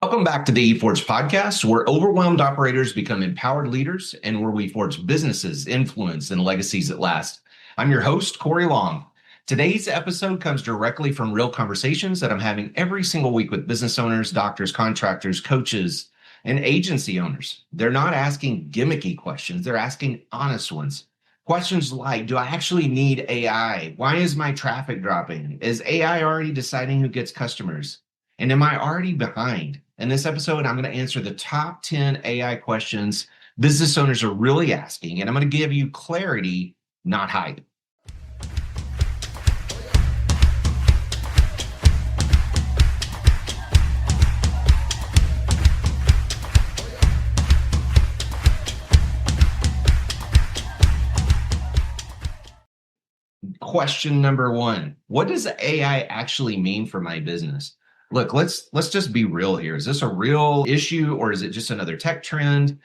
Welcome back to the eForge podcast, where overwhelmed operators become empowered leaders and where we forge businesses, influence, and legacies that last. I'm your host, Cory Long. Today's episode comes directly from real conversations that I'm having every single week with business owners, doctors, contractors, coaches, and agency owners. They're not asking gimmicky questions. They're asking honest ones. Questions like, do I actually need AI? Why is my traffic dropping? Is AI already deciding who gets customers? And am I already behind? In this episode, I'm going to answer the top 10 AI questions business owners are really asking, and I'm going to give you clarity, not hype. Question number one, what does AI actually mean for my business? Look, let's just be real here. Is this a real issue or is it just another tech trend?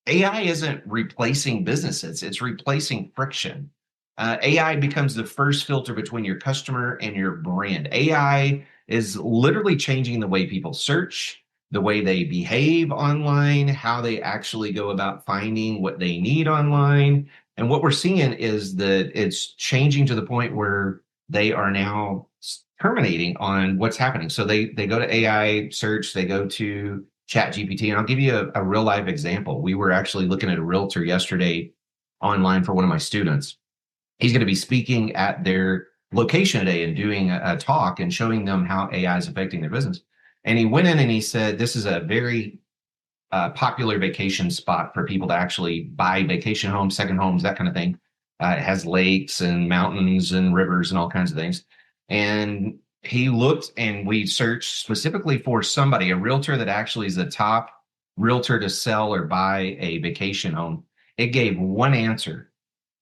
AI isn't replacing businesses, it's replacing friction. AI becomes the first filter between your customer and your brand. AI is literally changing the way people search, the way they behave online, how they actually go about finding what they need online. And what we're seeing is that it's changing to the point where they are now terminating on what's happening. So they go to AI search, they go to ChatGPT, and I'll give you a real life example. We were actually looking at a realtor yesterday online for one of my students. He's going to be speaking at their location today and doing a talk and showing them how AI is affecting their business. And he went in and he said, this is a very popular vacation spot for people to actually buy vacation homes, second homes, that kind of thing. It has lakes and mountains and rivers and all kinds of things. And he looked and we searched specifically for somebody, a realtor that actually is the top realtor to sell or buy a vacation home. It gave one answer.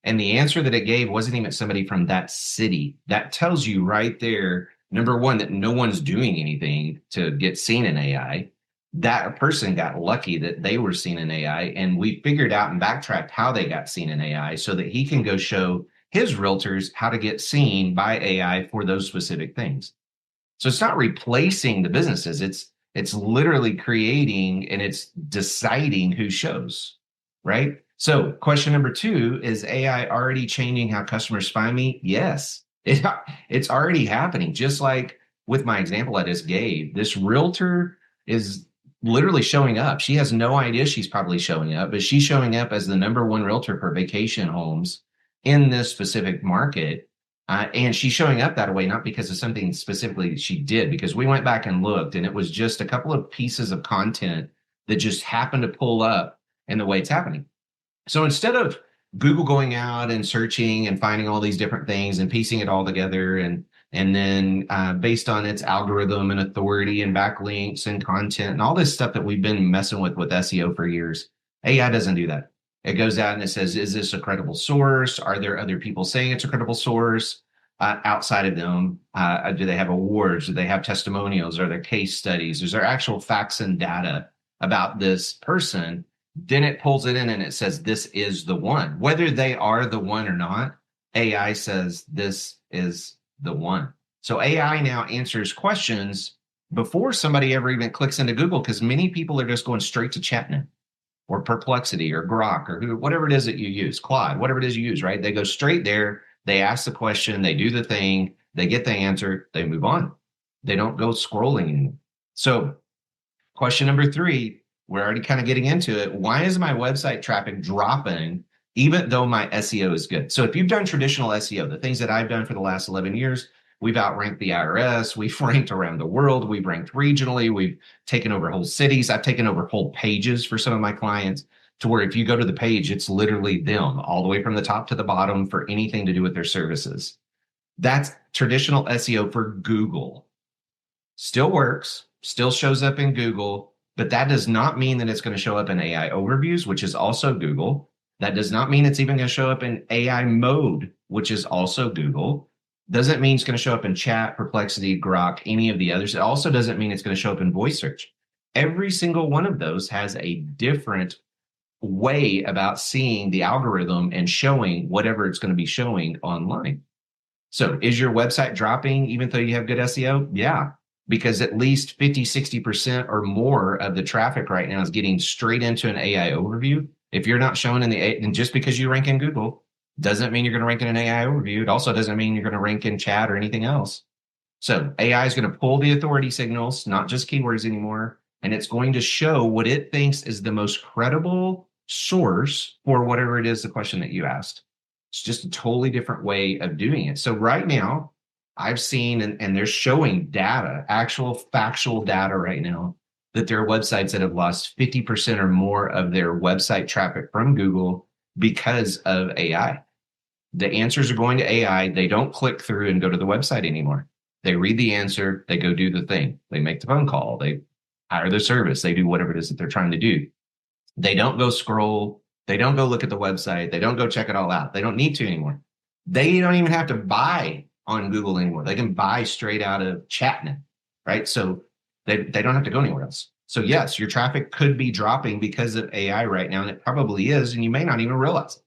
And the answer that it gave wasn't even somebody from that city. That tells you right there, number one, that no one's doing anything to get seen in AI. That person got lucky that they were seen in AI. And we figured out and backtracked how they got seen in AI so that he can go show his realtors how to get seen by AI for those specific things. So it's not replacing the businesses. It's literally creating and it's deciding who shows, right? So question number two, is AI already changing how customers find me? Yes, it's already happening. Just like with my example I just gave, this realtor is literally showing up. She has no idea she's probably showing up, but she's showing up as the number one realtor for vacation homes in this specific market. And she's showing up that way, not because of something specifically she did, because we went back and looked and it was just a couple of pieces of content that just happened to pull up in the way it's happening. So instead of Google going out and searching and finding all these different things and piecing it all together and then based on its algorithm and authority and backlinks and content and all this stuff that we've been messing with SEO for years, AI doesn't do that. It goes out and it says, is this a credible source? Are there other people saying it's a credible source outside of them? Do they have awards? Do they have testimonials? Are there case studies? Is there actual facts and data about this person? Then it pulls it in and it says, this is the one. Whether they are the one or not, AI says this is the one. So AI now answers questions before somebody ever even clicks into Google, because many people are just going straight to ChatGPT or Perplexity or Grok or whatever it is that you use, Claude, whatever it is you use, right? They go straight there, they ask the question, they do the thing, they get the answer, they move on. They don't go scrolling anymore. So question number three, we're already kind of getting into it. Why is my website traffic dropping even though my SEO is good? So if you've done traditional SEO, the things that I've done for the last 11 years, we've outranked the IRS, we've ranked around the world, we've ranked regionally, we've taken over whole cities, I've taken over whole pages for some of my clients, to where if you go to the page, it's literally them all the way from the top to the bottom for anything to do with their services. That's traditional SEO for Google. Still works, still shows up in Google, but that does not mean that it's going to show up in AI overviews, which is also Google. That does not mean it's even going to show up in AI mode, which is also Google. Doesn't mean it's going to show up in chat, Perplexity, Grok, any of the others. It also doesn't mean it's going to show up in voice search. Every single one of those has a different way about seeing the algorithm and showing whatever it's going to be showing online. So is your website dropping even though you have good SEO? Yeah. because at least 50, 60% or more of the traffic right now is getting straight into an AI overview. If you're not showing in and just because you rank in Google doesn't mean you're going to rank in an AI overview. It also doesn't mean you're going to rank in chat or anything else. So AI is going to pull the authority signals, not just keywords anymore, and it's going to show what it thinks is the most credible source for whatever it is the question that you asked. It's just a totally different way of doing it. So right now, I've seen, and they're showing data, actual factual data right now, that there are websites that have lost 50% or more of their website traffic from Google because of AI. The answers are going to AI. They don't click through and go to the website anymore. They read the answer, they go do the thing. They make the phone call, they hire the service, they do whatever it is that they're trying to do. They don't go scroll, they don't go look at the website, they don't go check it all out. They don't need to anymore. They don't even have to buy on Google anymore. They can buy straight out of ChatGPT, right? So they don't have to go anywhere else. So yes, your traffic could be dropping because of AI right now, and it probably is, and you may not even realize it.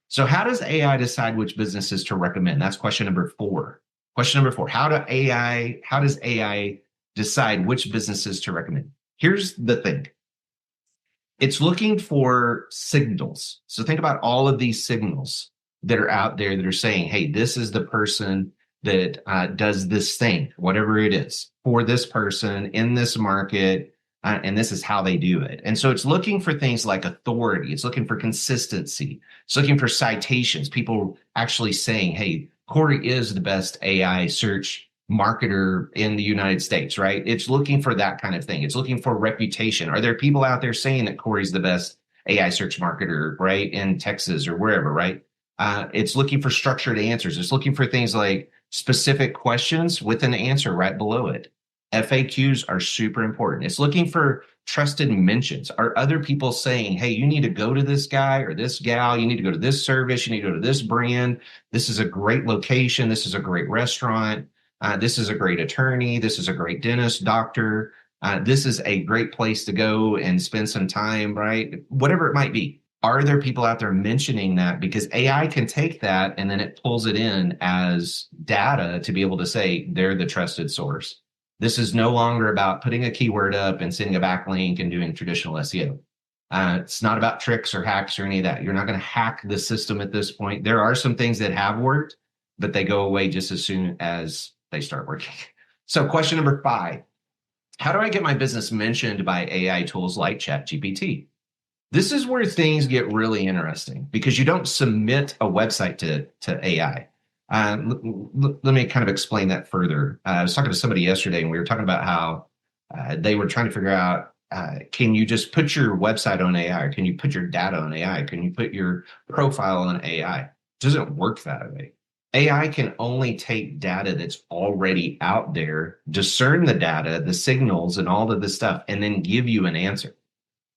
So how does AI decide which businesses to recommend? That's question number 4. Question number 4, how does AI decide which businesses to recommend? Here's the thing. It's looking for signals. So think about all of these signals that are out there that are saying, hey, this is the person that does this thing, whatever it is, for this person in this market, and this is how they do it. And so it's looking for things like authority. It's looking for consistency. It's looking for citations, people actually saying, hey, Cory is the best AI search marketer in the United States, right? It's looking for that kind of thing. It's looking for reputation. Are there people out there saying that Cory's the best AI search marketer, right, in Texas or wherever, right? It's looking for structured answers. It's looking for things like specific questions with an answer right below it. FAQs are super important. It's looking for trusted mentions. Are other people saying, hey, you need to go to this guy or this gal, you need to go to this service, you need to go to this brand. This is a great location. This is a great restaurant. This is a great attorney. This is a great dentist, doctor. This is a great place to go and spend some time, right? Whatever it might be. Are there people out there mentioning that? Because AI can take that and then it pulls it in as data to be able to say they're the trusted source. This is no longer about putting a keyword up and sending a backlink and doing traditional SEO. It's not about tricks or hacks or any of that. You're not going to hack the system at this point. There are some things that have worked, but they go away just as soon as they start working. So question number 5, how do I get my business mentioned by AI tools like ChatGPT? This is where things get really interesting because you don't submit a website to AI. Let me kind of explain that further. I was talking to somebody yesterday and we were talking about how they were trying to figure out, can you just put your website on AI? Or can you put your data on AI? Can you put your profile on AI? It doesn't work that way. AI can only take data that's already out there, discern the data, the signals, and all of this stuff, and then give you an answer.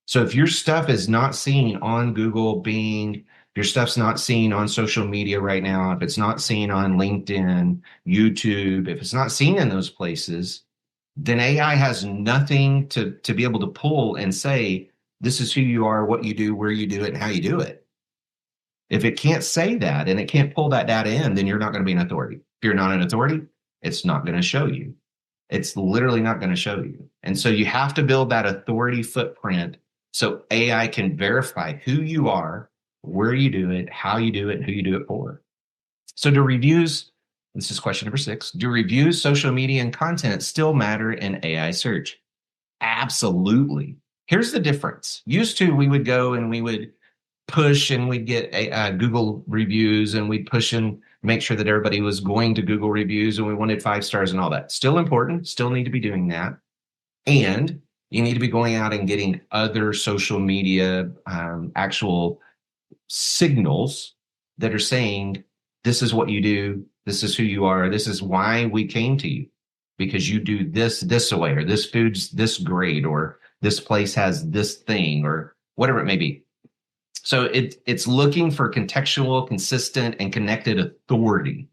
So if your stuff is not seen on Google, Bing, your stuff's not seen on social media right now, if it's not seen on LinkedIn, YouTube, if it's not seen in those places, then AI has nothing to be able to pull and say, this is who you are, what you do, where you do it, and how you do it. If it can't say that and it can't pull that data in, then you're not going to be an authority. If you're not an authority, it's not going to show you. It's literally not going to show you. And so you have to build that authority footprint so AI can verify who you are, where you do it, how you do it, and who you do it for. So do reviews, this is question number 6, do reviews, social media, and content still matter in AI search? Absolutely. Here's the difference. Used to, we would go and we would push and we'd get Google reviews and we'd push and make sure that everybody was going to Google reviews and we wanted 5 stars and all that. Still important, still need to be doing that. And you need to be going out and getting other social media actual signals that are saying, this is what you do, this is who you are, this is why we came to you, because you do this way, or this food's this great, or this place has this thing, or whatever it may be. So it's looking for contextual, consistent, and connected authority.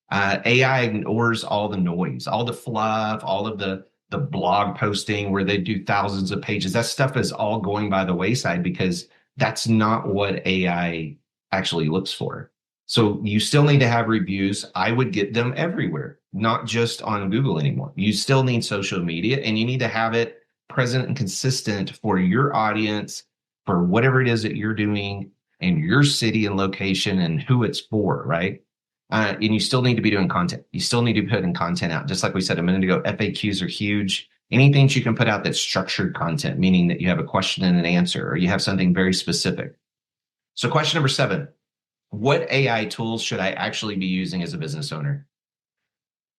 AI ignores all the noise, all the fluff, all of the blog posting where they do thousands of pages. That stuff is all going by the wayside because that's not what AI actually looks for. So you still need to have reviews. I would get them everywhere, not just on Google anymore. You still need social media, and you need to have it present and consistent for your audience, for whatever it is that you're doing, and your city and location and who it's for, right? And you still need to be doing content. You still need to be putting content out. Just like we said a minute ago, FAQs are huge. Anything you can put out that's structured content, meaning that you have a question and an answer, or you have something very specific. So question number 7, what AI tools should I actually be using as a business owner?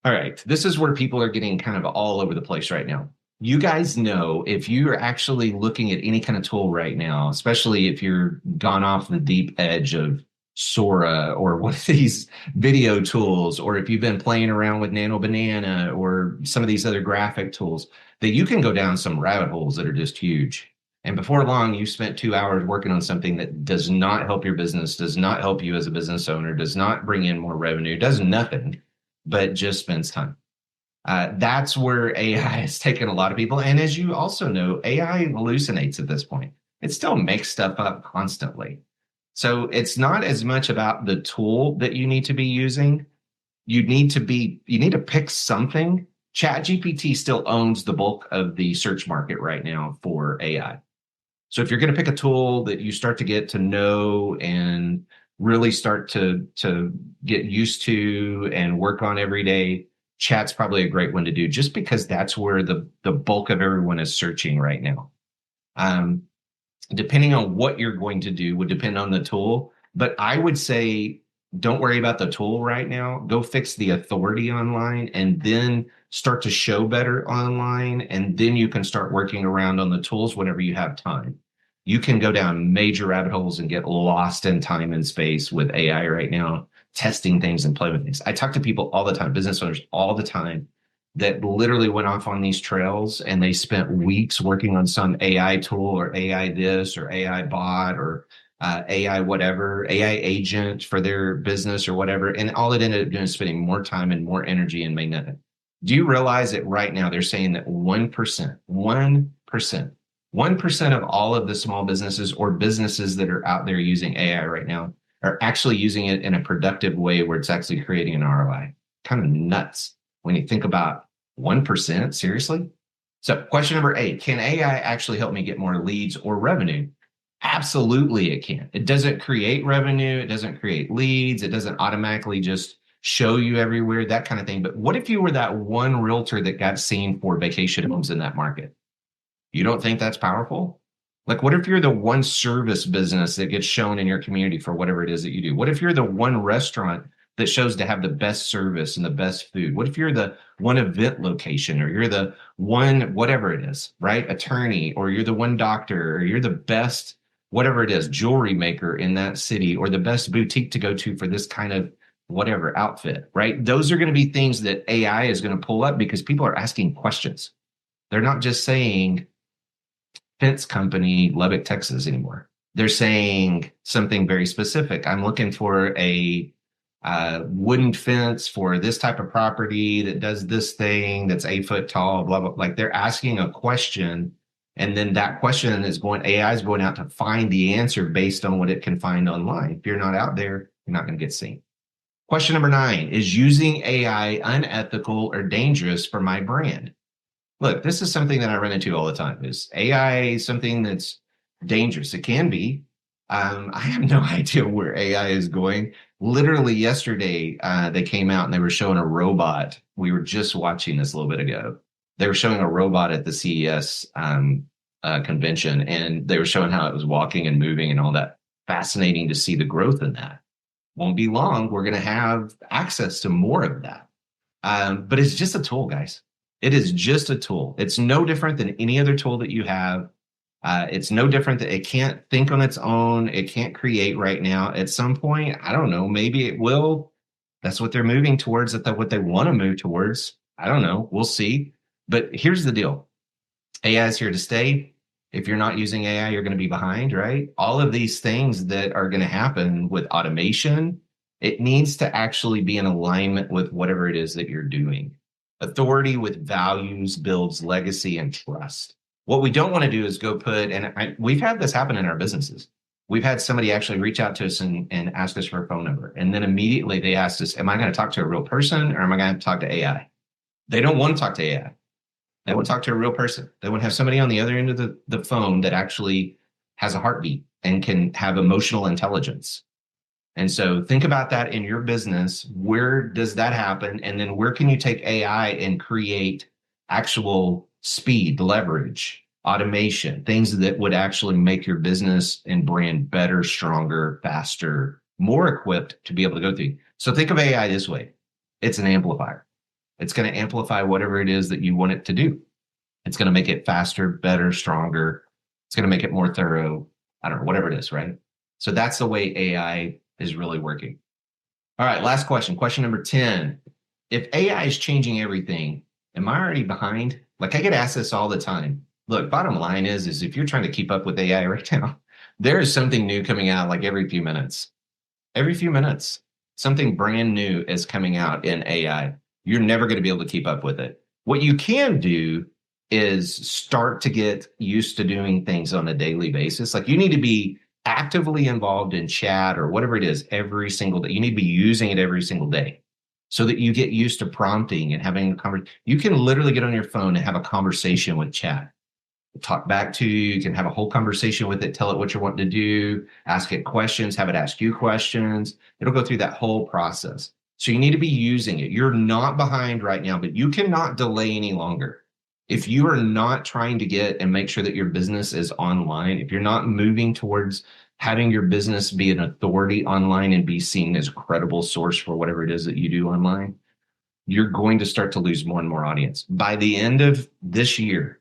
All right, this is where people are getting kind of all over the place right now. You guys know, if you're actually looking at any kind of tool right now, especially if you're gone off the deep edge of Sora or one of these video tools, or if you've been playing around with Nano Banana or some of these other graphic tools, that you can go down some rabbit holes that are just huge. And before long, you spent 2 hours working on something that does not help your business, does not help you as a business owner, does not bring in more revenue, does nothing, but just spends time. That's where AI has taken a lot of people. And as you also know, AI hallucinates at this point. It still makes stuff up constantly. So it's not as much about the tool that you need to be using. You need to pick something. ChatGPT still owns the bulk of the search market right now for AI. So if you're going to pick a tool that you start to get to know and really start to get used to and work on every day, chat's probably a great one to do, just because that's where the bulk of everyone is searching right now. Depending on what you're going to do would depend on the tool, but I would say don't worry about the tool right now. Go fix the authority online, and then start to show better online, and then you can start working around on the tools whenever you have time. You can go down major rabbit holes and get lost in time and space with AI right now, testing things and playing with things. I talk to people all the time, business owners all the time, that literally went off on these trails and they spent weeks working on some AI tool or AI this or AI bot or AI whatever, AI agent for their business or whatever. And all it ended up doing is spending more time and more energy and made nothing. Do you realize that right now they're saying that 1% of all of the small businesses or businesses that are out there using AI right now are actually using it in a productive way where it's actually creating an ROI? Kind of nuts when you think about 1%, seriously? So question number 8, can AI actually help me get more leads or revenue? Absolutely it can. It doesn't create revenue. It doesn't create leads. It doesn't automatically just show you everywhere, that kind of thing. But what if you were that one realtor that got seen for vacation homes in that market? You don't think that's powerful? Like, what if you're the one service business that gets shown in your community for whatever it is that you do? What if you're the one restaurant that shows to have the best service and the best food? What if you're the one event location, or you're the one, whatever it is, right? Attorney, or you're the one doctor, or you're the best, whatever it is, jewelry maker in that city, or the best boutique to go to for this kind of whatever outfit, right? Those are going to be things that AI is going to pull up because people are asking questions. They're not just saying fence company, Lubbock, Texas anymore. They're saying something very specific. I'm looking for a wooden fence for this type of property that does this thing that's 8 foot tall, blah, blah. Like, they're asking a question, and then that question is AI is going out to find the answer based on what it can find online. If you're not out there, you're not going to get seen. Question number 9, is using AI unethical or dangerous for my brand? Look, this is something that I run into all the time. Is AI something that's dangerous? It can be. I have no idea where AI is going. Literally yesterday, they came out and they were showing a robot. We were just watching this a little bit ago. They were showing a robot at the CES convention, and they were showing how it was walking and moving and all that. Fascinating to see the growth in that. Won't be long. We're going to have access to more of that. But it's just a tool, guys. It is just a tool. It's no different than any other tool that you have. It's no different that it can't think on its own. It can't create right now. At some point, I don't know, maybe it will. That's what they're moving towards, what they want to move towards. I don't know. We'll see. But here's the deal. AI is here to stay. If you're not using AI, you're going to be behind, right? All of these things that are going to happen with automation, it needs to actually be in alignment with whatever it is that you're doing. Authority with values builds legacy and trust. What we don't want to do is go we've had this happen in our businesses. We've had somebody actually reach out to us and ask us for a phone number. And then immediately they asked us, am I going to talk to a real person or am I going to talk to AI? They don't want to talk to AI. They want to talk to a real person. They want to have somebody on the other end of the phone that actually has a heartbeat and can have emotional intelligence. And so think about that in your business. Where does that happen? And then where can you take AI and create actual speed, leverage, automation, things that would actually make your business and brand better, stronger, faster, more equipped to be able to go through. So think of AI this way. It's an amplifier. It's going to amplify whatever it is that you want it to do. It's going to make it faster, better, stronger. It's going to make it more thorough. I don't know, whatever it is, right? So that's the way AI is really working. All right, last question. Question number 10. If AI is changing everything, am I already behind? Like, I get asked this all the time. Look, bottom line is if you're trying to keep up with AI right now, there is something new coming out like every few minutes. Every few minutes, something brand new is coming out in AI. You're never going to be able to keep up with it. What you can do is start to get used to doing things on a daily basis. Like, you need to be actively involved in chat or whatever it is every single day. You need to be using it every single day so that you get used to prompting and having a conversation. You can literally get on your phone and have a conversation with chat. Talk back to you. You can have a whole conversation with it, tell it what you're wanting to do, ask it questions, have it ask you questions. It'll go through that whole process. So you need to be using it. You're not behind right now, but you cannot delay any longer. If you are not trying to get and make sure that your business is online, if you're not moving towards having your business be an authority online and be seen as a credible source for whatever it is that you do online, you're going to start to lose more and more audience. By the end of this year,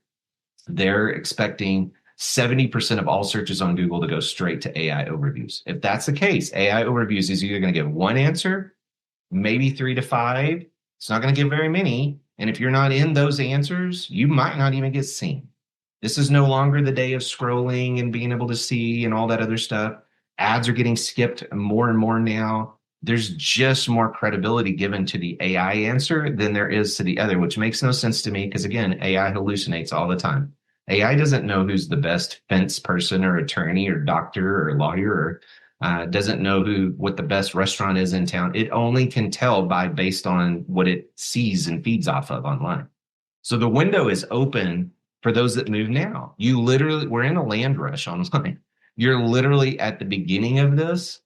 they're expecting 70% of all searches on Google to go straight to AI overviews. If that's the case, AI overviews is either going to give one answer, maybe 3 to 5. It's not going to give very many. And if you're not in those answers, you might not even get seen. This is no longer the day of scrolling and being able to see and all that other stuff. Ads are getting skipped more and more now. There's just more credibility given to the AI answer than there is to the other, which makes no sense to me because, again, AI hallucinates all the time. AI doesn't know who's the best fence person or attorney or doctor or lawyer or doesn't know what the best restaurant is in town. It only can tell based on what it sees and feeds off of online. So the window is open for those that move now. We're in a land rush online. You're literally at the beginning of this,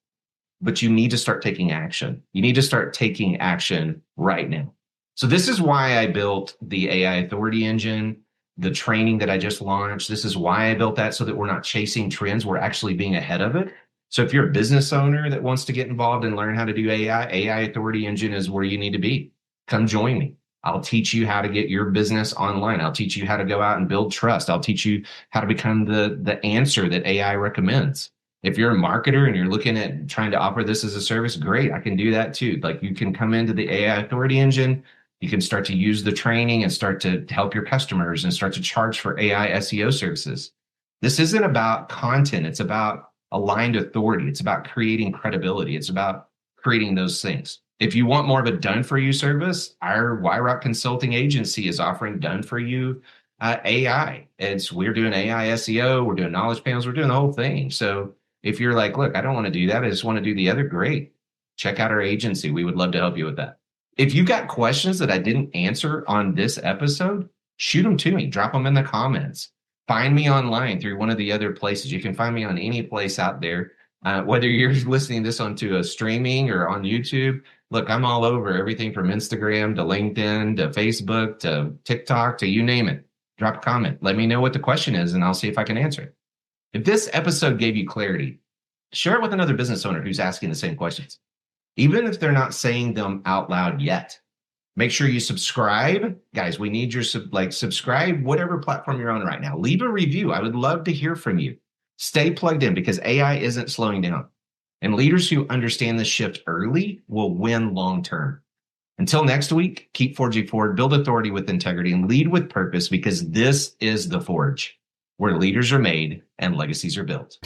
but you need to start taking action. You need to start taking action right now. So this is why I built the AI Authority Engine, the training that I just launched. This is why I built that, so that we're not chasing trends. We're actually being ahead of it. So if you're a business owner that wants to get involved and learn how to do AI Authority Engine is where you need to be. Come join me. I'll teach you how to get your business online. I'll teach you how to go out and build trust. I'll teach you how to become the answer that AI recommends. If you're a marketer and you're looking at trying to offer this as a service, great. I can do that too. Like, you can come into the AI Authority Engine. You can start to use the training and start to help your customers and start to charge for AI SEO services. This isn't about content. It's about aligned authority. It's about creating credibility. It's about creating those things. If you want more of a done-for-you service, our YROC Consulting Agency is offering done-for-you AI. We're doing AI SEO. We're doing knowledge panels. We're doing the whole thing. So if you're like, look, I don't want to do that, I just want to do the other, great. Check out our agency. We would love to help you with that. If you've got questions that I didn't answer on this episode, shoot them to me. Drop them in the comments. Find me online through one of the other places. You can find me on any place out there, whether you're listening to this onto a streaming or on YouTube. Look, I'm all over, everything from Instagram to LinkedIn to Facebook to TikTok to you name it. Drop a comment. Let me know what the question is, and I'll see if I can answer it. If this episode gave you clarity, share it with another business owner who's asking the same questions, even if they're not saying them out loud yet. Make sure you subscribe. Guys, we need your subscribe, whatever platform you're on right now. Leave a review. I would love to hear from you. Stay plugged in, because AI isn't slowing down. And leaders who understand this shift early will win long term. Until next week, keep forging forward, build authority with integrity, and lead with purpose, because this is the Forge, where leaders are made and legacies are built.